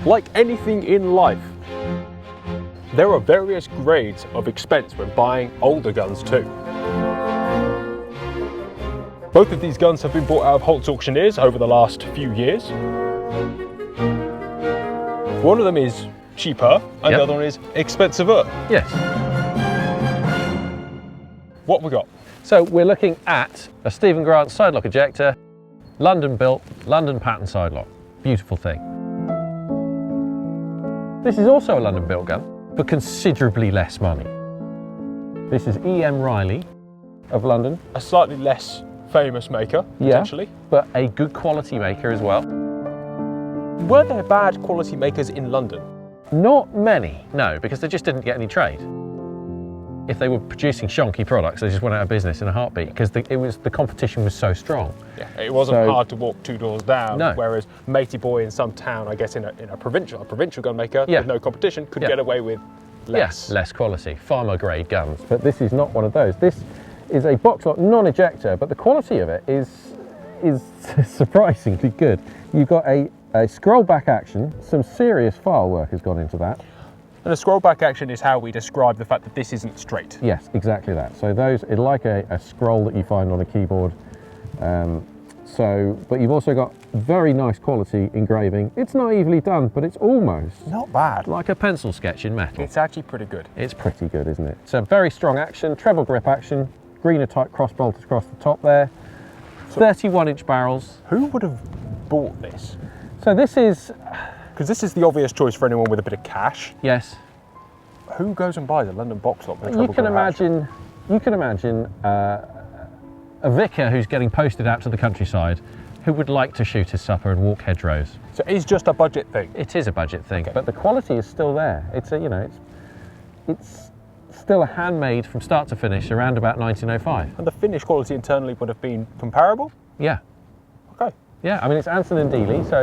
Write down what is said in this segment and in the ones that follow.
Like anything in life, there are various grades of expense when buying older guns too. Both of these guns have been bought out of Holt's auctioneers over the last few years. One of them is cheaper and the other one is expensiver. Yes. What have we got? So we're looking at a Stephen Grant sidelock ejector, London built, London pattern sidelock. Beautiful thing. This is also a London built gun for considerably less money. This is E.M. Riley of London. A slightly less famous maker, potentially. But a good quality maker as well. Were there bad quality makers in London? Not many, no, because they just didn't get any trade. If they were producing shonky products, they just went out of business in a heartbeat because the competition was so strong. Yeah, it wasn't hard to walk 2 doors down. No. Whereas Matey Boy in some town, I guess in a provincial gun maker Yeah. with no competition could get away with less. Yes, less quality, farmer grade guns. But this is not one of those. This is a boxlock non-ejector, but the quality of it is surprisingly good. You've got a scroll back action, some serious file work has gone into that. And a scroll back action is how we describe the fact that this isn't straight. Yes, exactly that. So those, it's like a scroll that you find on a keyboard. But you've also got very nice quality engraving. It's not evenly done, but it's almost Not bad. like a pencil sketch in metal. It's actually pretty good. It's pretty good, isn't it? So very strong action, treble grip action, greener type cross bolters across the top there. 31-inch barrels. Who would have bought this? So this is... Because this is the obvious choice for anyone with a bit of cash. Yes. Who goes and buys a London boxlock with a You treble can grip imagine a vicar who's getting posted out to the countryside who would like to shoot his supper and walk hedgerows. So it's just a budget thing. It is a budget thing, Okay. but the quality is still there. It's it's still a handmade from start to finish around about 1905. And the finish quality internally would have been comparable? Yeah. Okay. Yeah, I mean it's Anson and Dealey, so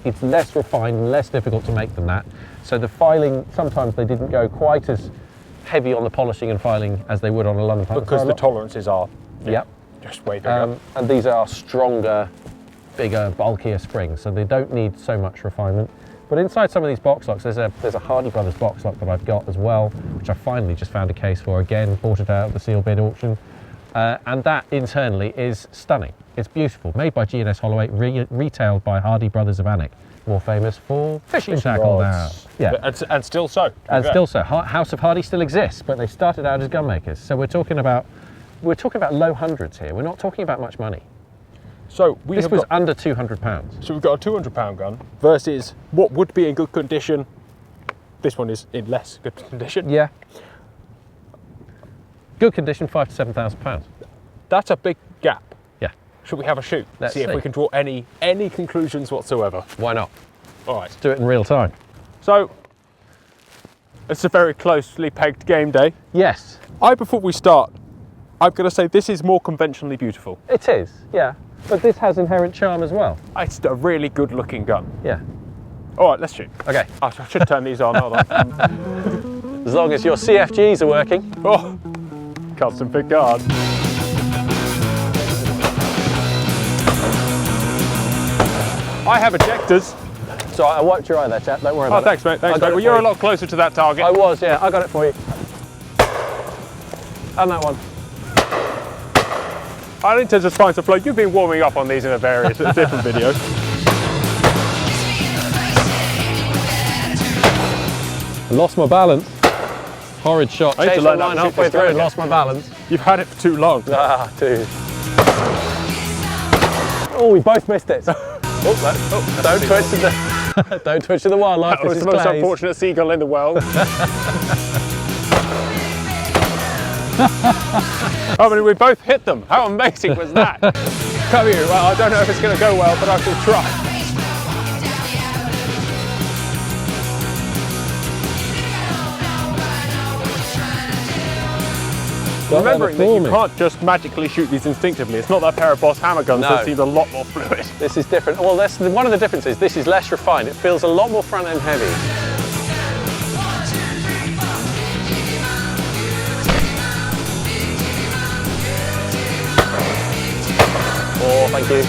it's less refined, less difficult to make than that. So the filing, sometimes they didn't go quite as heavy on the polishing and filing as they would on a London pattern Because the sidelock. tolerances are just way bigger. And these are stronger, bigger, bulkier springs, so they don't need so much refinement. But inside some of these boxlocks, there's a Hardy Brothers boxlock that I've got as well, which I finally just found a case for. Again, bought it out of the seal bid auction. And that internally is stunning. It's beautiful, made by G&S Holloway, retailed by Hardy Brothers of Alnwick, more famous for fishing tackle now. Yeah, And still so. and still so. House of Hardy still exists, but they started out as gun makers. So we're talking about low hundreds here. We're not talking about much money. So This was under £200. So we've got a £200 gun versus what would be in good condition. This one is in less good condition. Yeah. Good condition, £5,000 to £7,000. That's a big gap. Yeah. Should we have a shoot? Let's see if we can draw any conclusions whatsoever. Why not? All right. Do it in real time. So it's a very closely pegged game day. Yes. Before we start, I'm going to say this is more conventionally beautiful. It is, yeah. But this has inherent charm as well. It's a really good looking gun. Yeah. All right, let's shoot. Okay. I should turn these on, hold on. As long as your CFGs are working. Oh, custom fit guard. I have ejectors. So I wiped your eye there, chap. Don't worry about Oh, thanks, mate. Thanks, I got mate. it Well, you're for a you. lot closer to that target. I was, yeah. I got it for you. And that one. I need to just find some flow. You've been warming up on these in a various different videos. Lost my balance. Horrid shot. I need to Chased learn the how line to shoot halfway this through gun and again. lost my balance. You've had it for too long. Ah, dude. Oh, we both missed it. Don't twitch to the don't twitch to the wildlife. That was This the is most Clay's. unfortunate seagull in the world. I mean, we both hit them. How amazing was that? Come here. Well, I don't know if it's going to go well, but I shall try. Remembering that you can't just magically shoot these instinctively. It's not that pair of Boss hammer guns that seems a lot more fluid. This is different. Well, that's one of the differences. This is less refined. It feels a lot more front end heavy. Oh, thank you.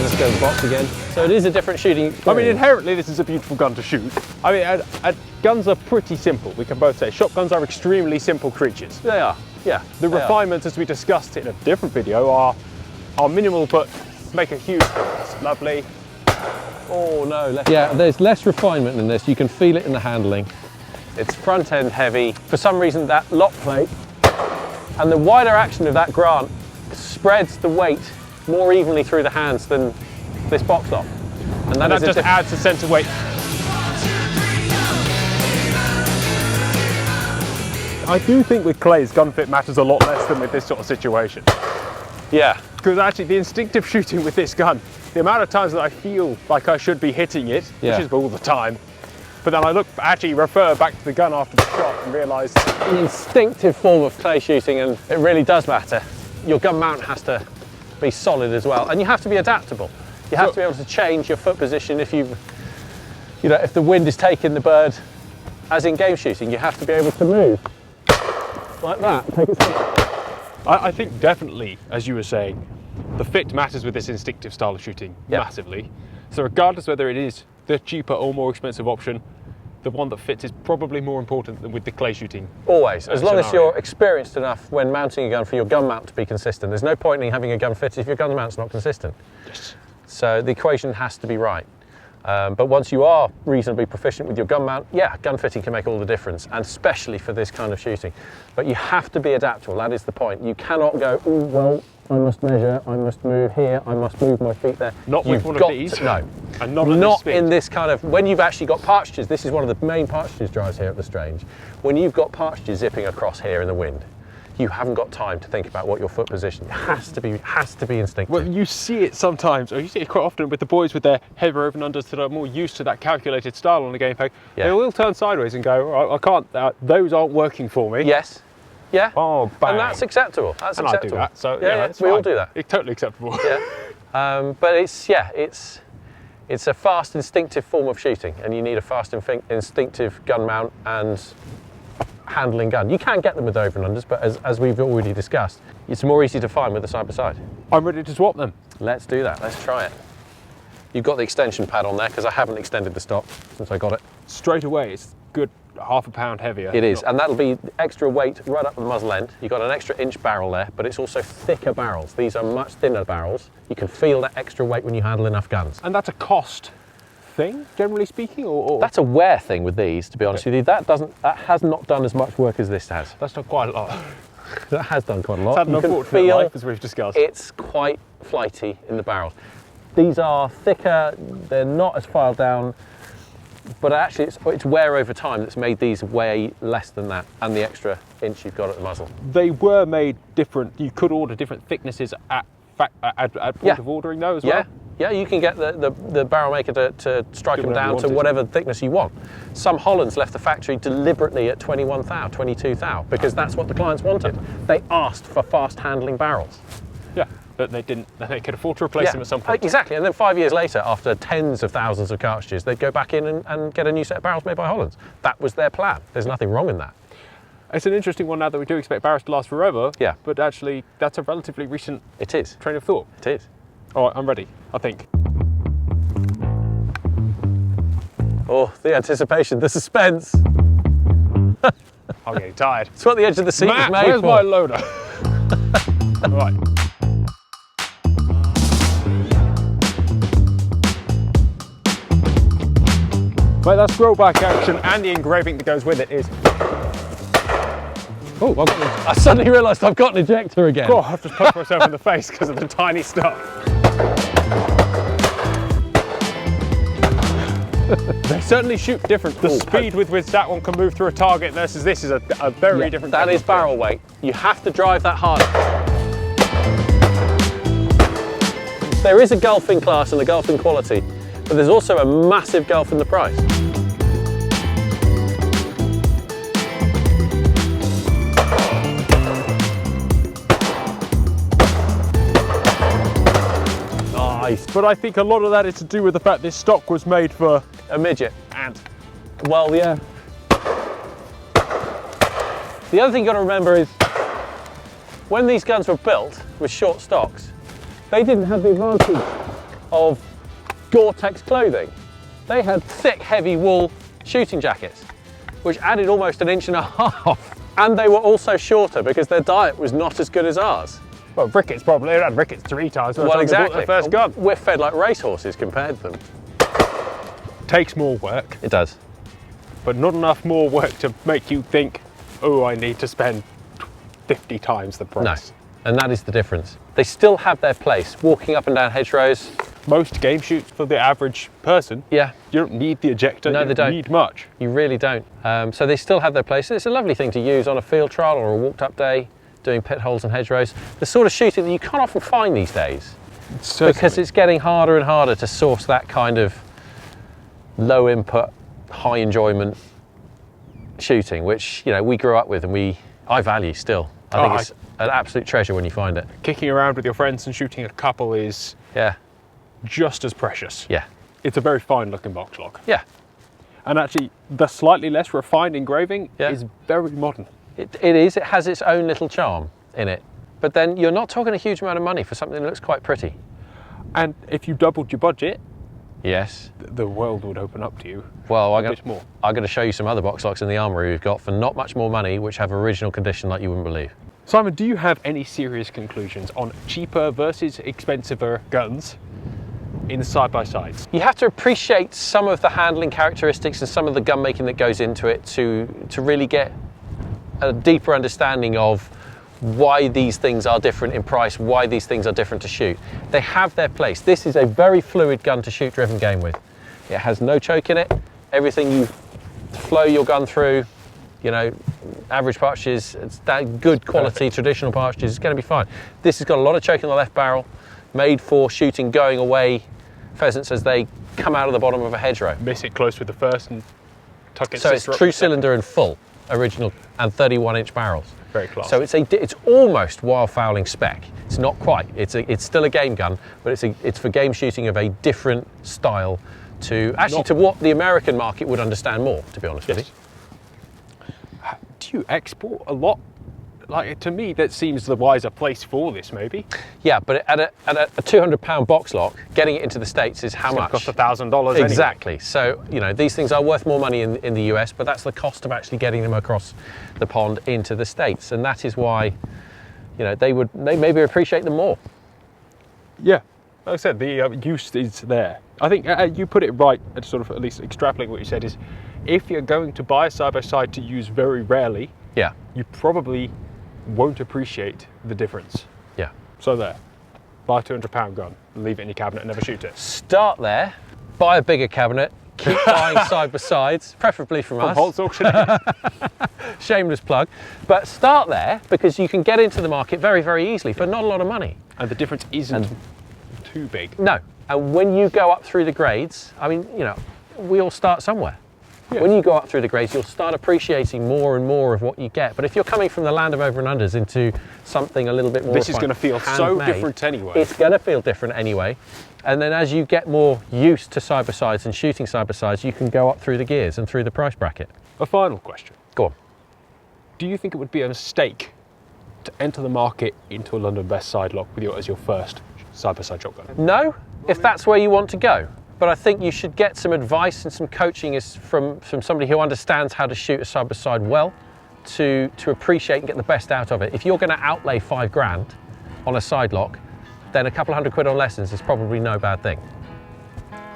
Let's go to the box again. So it is a different shooting experience. I mean, inherently this is a beautiful gun to shoot. I mean, guns are pretty simple, we can both say. Shotguns are extremely simple creatures. They are, yeah. The refinements, as we discussed in a different video, are minimal but make a huge difference. Lovely. Oh no, yeah, there's less refinement in this. You can feel it in the handling. It's front end heavy. For some reason, that lock plate and the wider action of that grant spreads the weight more evenly through the hands than this box lock. And that just adds a sense of weight. I do think with clays, gun fit matters a lot less than with this sort of situation. Yeah. Because actually the instinctive shooting with this gun, the amount of times that I feel like I should be hitting it, which is all the time, but then I actually refer back to the gun after the shot and realise an instinctive form of clay shooting, and it really does matter. Your gun mount has to be solid as well, and you have to be adaptable. You have to be able to change your foot position if if the wind is taking the bird, as in game shooting, you have to be able to move like that. Take it slow. I think definitely, as you were saying, the fit matters with this instinctive style of shooting massively. So regardless whether it is the cheaper or more expensive option, the one that fits is probably more important than with the clay shooting. Always, as long as you're experienced enough when mounting a gun for your gun mount to be consistent. There's no point in having a gun fitted if your gun mount's not consistent. Yes. So the equation has to be right. But once you are reasonably proficient with your gun mount, gun fitting can make all the difference, and especially for this kind of shooting. But you have to be adaptable, that is the point. You cannot go, oh, well, I must measure, I must move here, I must move my feet there. Not with one of these? No. And not in this kind of, when you've actually got partridges, this is one of the main partridges drives here at the Strange. When you've got partridges zipping across here in the wind, you haven't got time to think about what your foot position has to be instinctive. Well, you see it sometimes, or you see it quite often with the boys with their heavier over and unders that are more used to that calculated style on the game peg. Yeah. They will turn sideways and go, oh, I can't, those aren't working for me. Yes. Yeah. Oh, bang. And that's acceptable. That's and acceptable. I do that. So we all do that. It's totally acceptable. Yeah. But it's a fast, instinctive form of shooting, and you need a fast, instinctive gun mount and handling gun. You can get them with over and unders, but as we've already discussed, it's more easy to find with the side by side. I'm ready to swap them. Let's do that. Let's try it. You've got the extension pad on there because I haven't extended the stock since I got it. Straight away, it's good half a pound heavier. It is, and that'll be extra weight right up the muzzle end. You've got an extra inch barrel there, but it's also thicker barrels. These are much thinner barrels. You can feel that extra weight when you handle enough guns. And that's a cost thing, generally speaking, or that's a wear thing with these, to be honest with you. That has not done as much work as this has. That's not quite a lot. That has done quite a lot. It's had an unfortunate life, as we've discussed. It's quite flighty in the barrels. These are thicker, they're not as filed down, but actually it's wear over time that's made these weigh less than that, and the extra inch you've got at the muzzle. They were made different. You could order different thicknesses at point of ordering though as well. Yeah, you can get the barrel maker to strike them down to whatever thickness you want. Some Hollands left the factory deliberately at 21 thou, 22 thou, because that's what the clients wanted. They asked for fast handling barrels. Yeah, but they didn't. They could afford to replace them at some point. Exactly, and then 5 years later, after tens of thousands of cartridges, they'd go back in and get a new set of barrels made by Hollands. That was their plan. There's nothing wrong in that. It's an interesting one now that we do expect barrels to last forever. Yeah. But actually, that's a relatively recent train of thought. It is. All right, I'm ready, I think. Oh, the anticipation, the suspense. I'm getting tired. It's what the edge of the seat is made where's for. my loader? Right. Mate, that scroll back action and the engraving that goes with it is... Oh, I suddenly realised I've got an ejector again. God, I've just punched myself in the face because of the tiny stuff. They certainly shoot different. The speed with which that one can move through a target versus this is a very different. That is barrel weight. You have to drive that hard. There is a gulf in class and a gulf in quality, but there's also a massive gulf in the price. Nice. But I think a lot of that is to do with the fact this stock was made for a midget. And well, yeah. The other thing you've got to remember is when these guns were built with short stocks, they didn't have the advantage of Gore-Tex clothing. They had thick, heavy wool shooting jackets, which added almost 1.5 inches. And they were also shorter because their diet was not as good as ours. Well, rickets probably. They had rickets 3 times. Well, exactly. The first gun. We're fed like racehorses compared to them. Takes more work. It does. But not enough more work to make you think, oh, I need to spend 50 times the price. No, and that is the difference. They still have their place, walking up and down hedgerows. Most game shoots for the average person, yeah, you don't need the ejector, no, you don't need much. You really don't. So they still have their place. It's a lovely thing to use on a field trial or a walked up day, doing pit holes and hedgerows. The sort of shooting that you can't often find these days. Certainly. Because it's getting harder and harder to source that kind of low input, high enjoyment shooting, which, you know, we grew up with and I value still. I think it's an absolute treasure when you find it. Kicking around with your friends and shooting a couple is just as precious. Yeah. It's a very fine looking box lock. Yeah. And actually the slightly less refined engraving is very modern. It is, it has its own little charm in it. But then you're not talking a huge amount of money for something that looks quite pretty. And if you doubled your budget, yes, the world would open up to you. Well, I'm going to show you some other box locks in the armoury we've got for not much more money, which have original condition like you wouldn't believe. Simon, do you have any serious conclusions on cheaper versus expensiver guns in side-by-sides? You have to appreciate some of the handling characteristics and some of the gun making that goes into it to really get a deeper understanding of why these things are different in price, why these things are different to shoot. They have their place. This is a very fluid gun to shoot driven game with. It has no choke in it. Everything you flow your gun through, you know, average partridges, it's that good quality traditional partridges, it's going to be fine. This has got a lot of choke in the left barrel, made for shooting going away pheasants as they come out of the bottom of a hedgerow. Miss it close with the first and tuck it. So it's true cylinder and full, original, and 31-inch barrels. Very classy. So it's almost wildfowling spec. It's not quite. It's still a game gun, but it's for game shooting of a different style to what the American market would understand more, to be honest with you. Do you export a lot? Like, to me, that seems the wiser place for this, maybe. Yeah, but at a £200 box lock, getting it into the States is how much? It costs $1,000 Exactly. Anyway. So, you know, these things are worth more money in the US, but that's the cost of actually getting them across the pond into the States. And that is why, you know, they maybe appreciate them more. Yeah. Like I said, the use is there. I think you put it right, sort of at least extrapolating what you said, is if you're going to buy a side-by-side to use very rarely, you probably won't appreciate the difference. Yeah. So there, buy a £200 gun, leave it in your cabinet and never shoot it. Start there, buy a bigger cabinet, keep buying side-by-sides, preferably from us. Holt's Auction. Shameless plug. But start there because you can get into the market very, very easily for not a lot of money. And the difference isn't too big. No. And when you go up through the grades, I mean, you know, we all start somewhere. Yeah. When you go up through the grades, you'll start appreciating more and more of what you get. But if you're coming from the land of over and unders into something a little bit more this is going to feel so different anyway. It's going to feel different anyway. And then as you get more used to side-by-sides and shooting side-by-sides, you can go up through the gears and through the price bracket. A final question. Go on. Do you think it would be a mistake to enter the market into a London Best sidelock as your first side-by-side shotgun? No, if that's where you want to go. But I think you should get some advice and some coaching from somebody who understands how to shoot a side-by-side well to appreciate and get the best out of it. If you're going to outlay £5 on a side lock, then a couple £100 on lessons is probably no bad thing.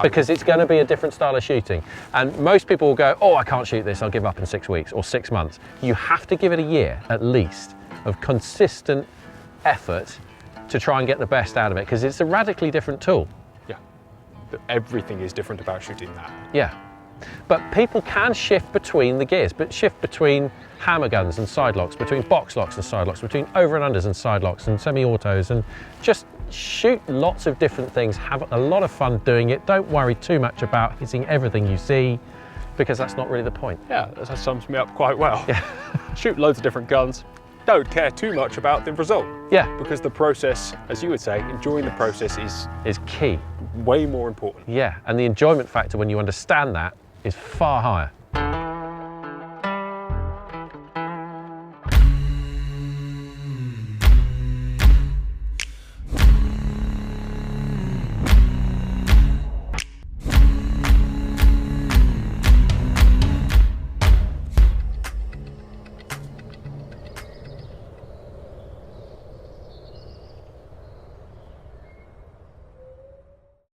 Because it's going to be a different style of shooting. And most people will go, oh, I can't shoot this, I'll give up in 6 weeks or 6 months. You have to give it a year at least of consistent effort to try and get the best out of it, because it's a radically different tool. Everything is different about shooting that. Yeah, but people can shift between the gears, but shift between hammer guns and side locks, between box locks and side locks, between over and unders and side locks and semi-autos, and just shoot lots of different things. Have a lot of fun doing it. Don't worry too much about hitting everything you see, because that's not really the point. Yeah, that sums me up quite well. Yeah. Shoot loads of different guns. Don't care too much about the result. Yeah. Because the process, as you would say, enjoying the process is key. Way more important. Yeah, and the enjoyment factor when you understand that is far higher.